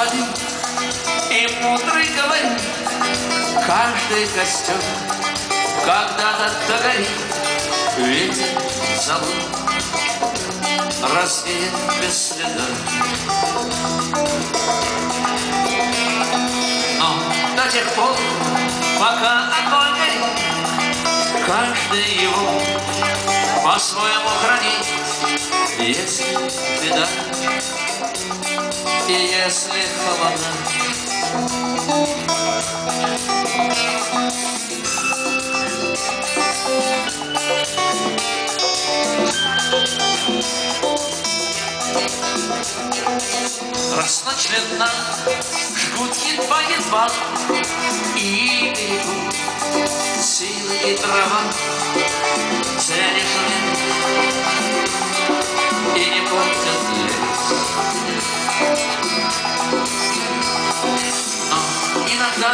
господин и мудрый говорит: каждый костер когда-то догорит, ветер зовут развеет без следа. Но до тех пор, пока огонь горит, каждый его по-своему хранит. Если беда и если холода, раз ночленно жгут едва-едва и берегут силы и трава, ценишь и не портят лес. Но иногда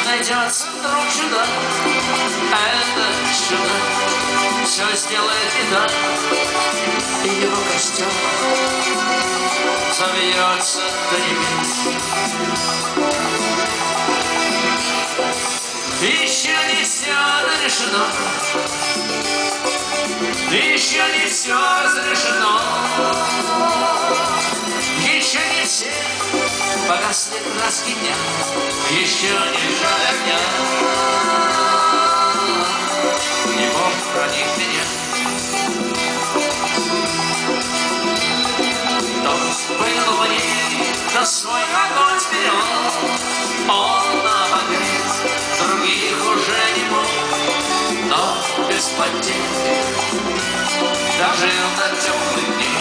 найдется вдруг чудо, это чудо все сделает и так, и его костер завьется до небес. Еще не все решено, еще не все разрешено, еще не все погасли краски дня, еще не жаль огня. И Бог хранит меня. Кто был в ней, кто свой огонь вперед, он обогреть других уже не мог, но без потерь дожил до темных дней.